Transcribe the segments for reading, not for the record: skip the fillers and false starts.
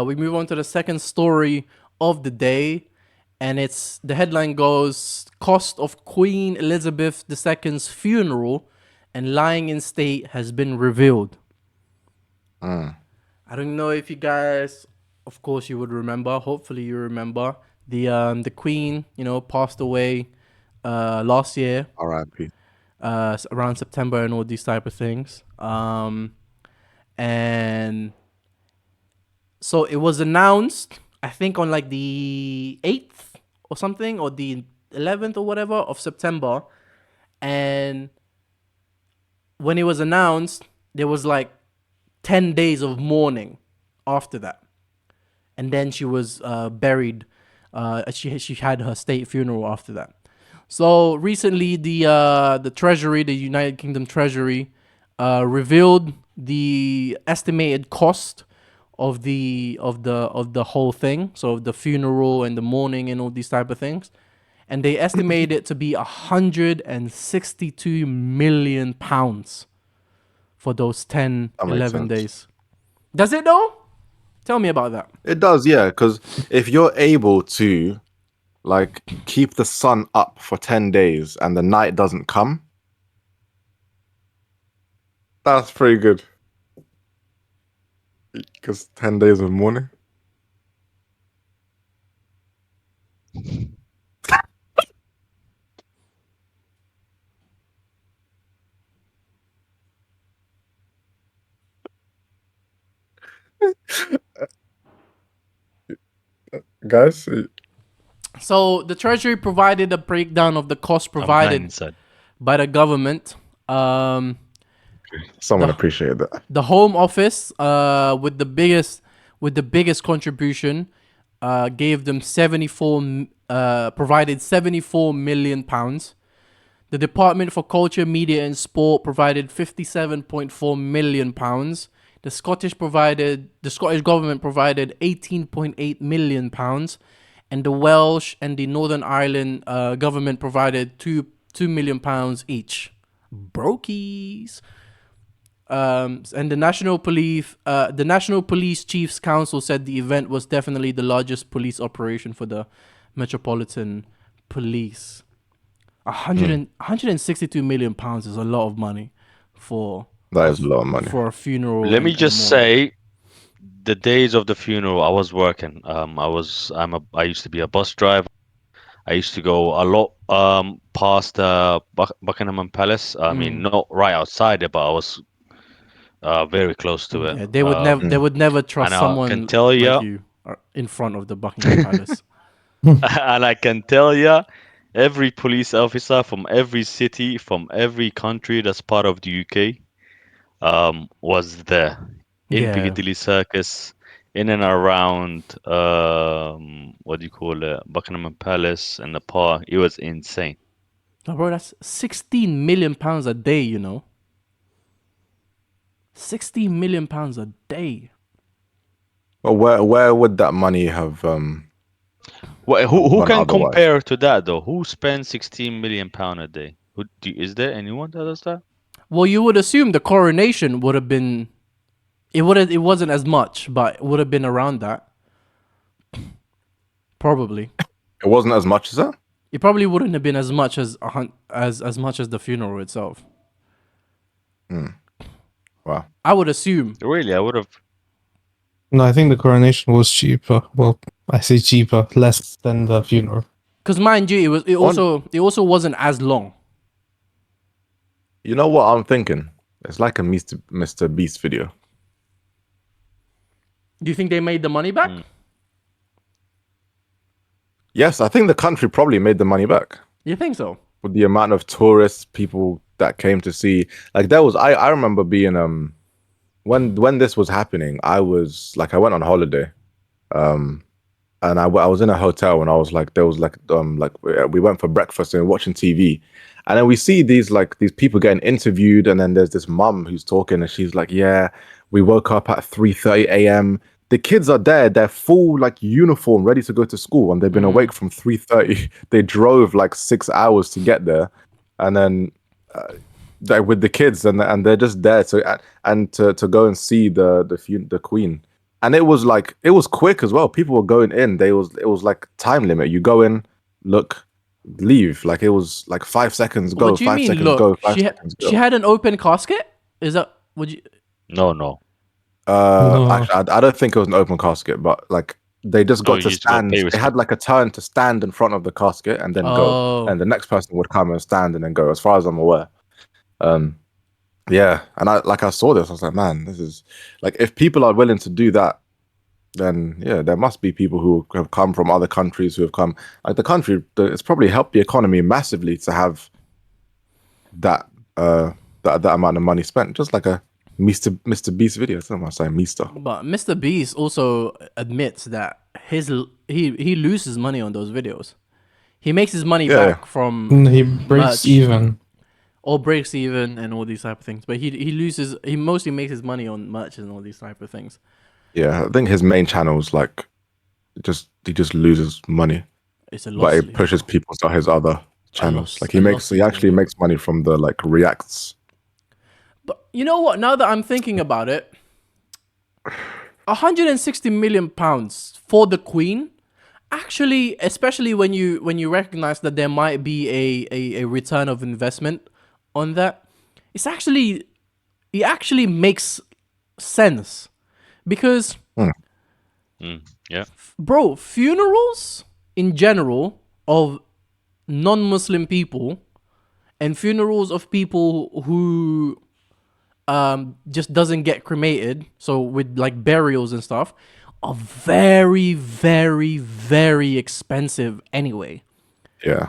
We move on to the second story of the day, and it's the headline goes: "Cost of Queen Elizabeth II's funeral and lying in state has been revealed." I don't know if you guys, of course, you would remember. Hopefully, you remember the Queen. Passed away last year, R.I.P. around September, and all these type of things. And so it was announced, I think, on like the 8th or something, or the 11th or whatever of September. And when it was announced, there was like 10 days of mourning after that. And then she was buried. She had her state funeral after that. So recently, the Treasury, the United Kingdom Treasury, revealed the estimated cost of the whole thing. So the funeral and the mourning and all these type of things, and they estimate it to be £162 million for those 10, That makes 11 sense. days. Does it though? Tell me about that. It does, yeah, because if you're able to like keep the sun up for 10 days and the night doesn't come, that's pretty good. Because 10 days of mourning. Guys, So the Treasury provided a breakdown of the cost I'm provided son. by the government. someone The- appreciated that. The Home Office, with the biggest contribution, gave them provided £74 million. The Department for Culture, Media and Sport provided £57.4 million. The Scottish government provided £18.8 million, and the Welsh and the Northern Ireland government provided £2 million each. Brokies. And the National Police Chiefs Council said the event was definitely the largest police operation for the Metropolitan Police. 162 million pounds is a lot of money for That is a lot of money. for a funeral. Let me and just mourning. say, the days of the funeral, I was working. I used to be a bus driver. I used to go a lot past Buckingham Palace. I mean, not right outside it, but I was very close to it. Yeah, they would never trust And I can someone tell like you, you in front of the Buckingham Palace. and I can tell you, every police officer from every city, from every country that's part of the UK, was there in Yeah, Piccadilly Circus, in and around what do you call it, Buckingham Palace and the park. It was insane. no, bro, that's 16 million pounds a day. 16 million pounds a day. But where would that money have Well, who gone can otherwise? compare to that though? Who spends 16 million pound a day? Is there anyone that does that? Well, you would assume the coronation would have been. It wasn't as much, but it would have been around that. Probably. It wasn't as much as that? It probably wouldn't have been as much as much as the funeral itself. Wow. I would assume. Really, I would have. No, I think the coronation was cheaper. Well, I say cheaper, less than the funeral. Because mind you, it also wasn't as long. You know what I'm thinking? It's like a Mr. Beast video. Do you think they made the money back? Yes, I think the country probably made the money back. You think so? With the amount of tourists, people that came to see. Like there was I remember being when this was happening, I went on holiday. And I was in a hotel and I was like, there was like we went for breakfast and watching TV, and then we see these people getting interviewed, and then there's this mum who's talking and she's like, yeah, we woke up at 3:30 a.m. The kids are there, they're full like uniform, ready to go to school, and they've been awake from 3:30. They drove like 6 hours to get there, and then with the kids, and they're just there to go and see the queen. and it was quick as well. People were going in. It was like time limit. You go in, look, leave. Like it was like 5 seconds What go, do you five mean? seconds Look, go, 5 seconds she go. had an open casket. Is that would you? No. No. Actually, I don't think it was an open casket, but like they just No, got you to just got to stand. pay They had respect. like a turn to stand in front of the casket and then go, Oh, and the next person would come and stand and then go. As far as I'm aware, yeah. And I saw this. I was like, man, this is like if people are willing to do that, then yeah, there must be people who have come from other countries who have come. Like the country, it's probably helped the economy massively to have that that amount of money spent. Just like a Mr. Beast video. I don't want to say Mister. but Mr. Beast also admits that he loses money on those videos. He makes his money Yeah, back from He breaks merch even. or breaks even and all these type of things. But he loses. He mostly makes his money on merch and all these type of things. yeah. I think his main channel is like he just loses money, It's a but loss it leader. pushes people to his other channels. Like he actually makes money from the like reacts. But you know what? Now that I'm thinking about it, 160 million pounds for the Queen. Actually, especially when you recognize that there might be a return of investment on that, it actually makes sense because Yeah. bro, funerals in general of non-Muslim people and funerals of people who just doesn't get cremated, so with like burials and stuff, are very, very, very expensive anyway. Yeah,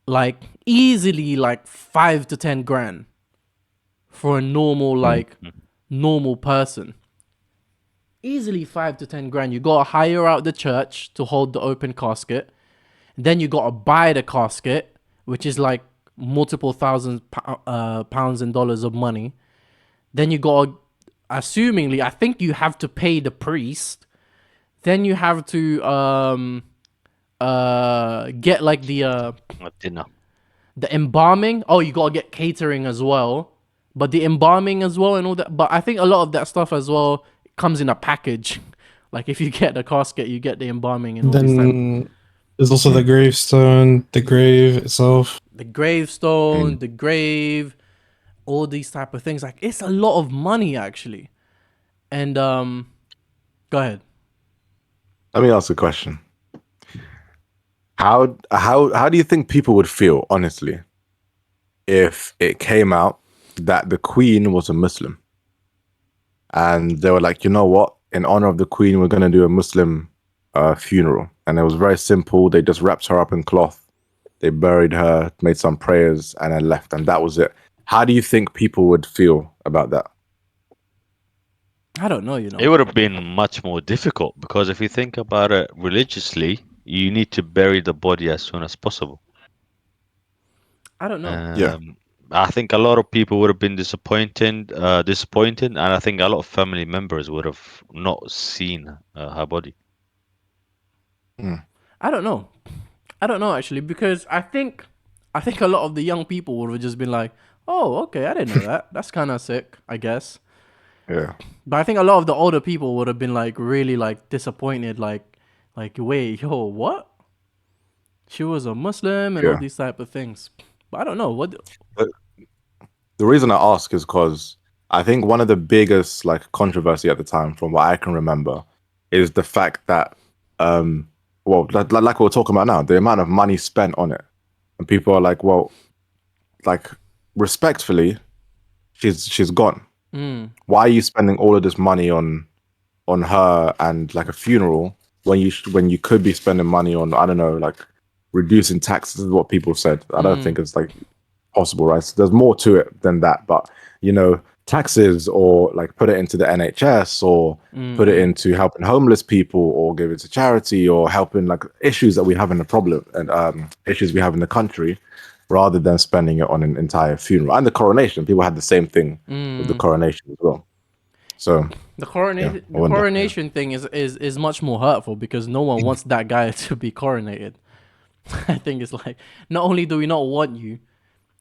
Like easily like 5 to 10 grand for a normal normal person. Easily 5 to 10 grand. You gotta hire out the church to hold the open casket. Then you gotta buy the casket, which is like multiple thousand pounds and dollars of money. Then you gotta, assumingly, I think you have to pay the priest. Then you have to get like Dinner. the embalming. Oh, you gotta get catering as well, but the embalming as well and all that. But I think a lot of that stuff as well comes in a package. Like if you get the casket, you get the embalming and all these type. Then there's also the gravestone, the grave itself. The gravestone, the grave, all these type of things. Like it's a lot of money actually. And go ahead. let me ask a question. How do you think people would feel, honestly, if it came out that the Queen was a Muslim and they were like, you know what, in honor of the Queen, we're gonna do a Muslim funeral, and it was very simple. They just wrapped her up in cloth, they buried her, made some prayers, and then left, and that was it. How do you think people would feel about that? I don't know, you know. It would have been much more difficult because if you think about it religiously, you need to bury the body as soon as possible. I don't know. Yeah. I think a lot of people would have been disappointed, and I think a lot of family members would have not seen her body. I don't know. I don't know actually because I think a lot of the young people would have just been like, "Oh, okay, I didn't know that. That's kind of sick, I guess." Yeah. But I think a lot of the older people would have been like really like disappointed, like wait, yo, what? She was a Muslim and all Yeah. these type of things. But I don't know what. The reason I ask is because I think one of the biggest like controversy at the time, from what I can remember, is the fact that well, like we're talking about now, the amount of money spent on it, and people are like, well, like respectfully, she's gone. Why are you spending all of this money on her and like a funeral when you could be spending money on, I don't know, like reducing taxes is what people said. I don't think it's like possible, right? So there's more to it than that, but you know, taxes, or like put it into the NHS, or put it into helping homeless people, or give it to charity, or helping like issues that we have in the problem and issues we have in the country, rather than spending it on an entire funeral. And the coronation, people had the same thing with the coronation as well. So The coronation, I wonder, thing is much more hurtful because no one wants that guy to be coronated. I think it's like, not only do we not want you,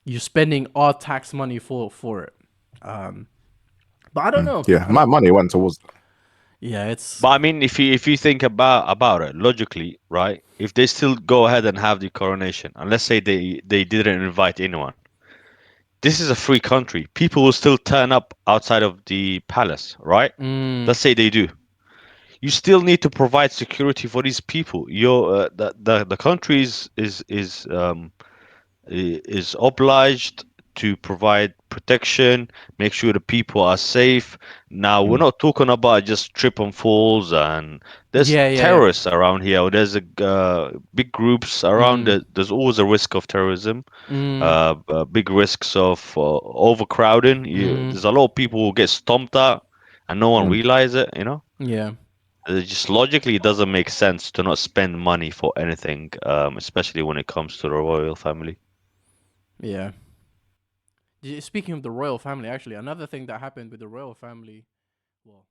you're spending our tax money for it. But I don't know. yeah, my money went towards that. Yeah, it's But I mean, if you think about it logically, right? If they still go ahead and have the coronation, and let's say they didn't invite anyone, this is a free country. People will still turn up outside of the palace, right? mm, Let's say they do. You still need to provide security for these people. The country is obliged to provide protection, make sure the people are safe. Now, we're Mm. not talking about just trip and falls, and there's yeah. terrorists around here. Or there's big groups around. Mm, There's always a risk of terrorism, mm, big risks of overcrowding. mm, There's a lot of people who get stomped out, and no one Mm. realize it. You know. yeah, Just logically, it doesn't make sense to not spend money for anything, especially when it comes to the royal family. yeah. Speaking of the royal family, actually, another thing that happened with the royal family, well,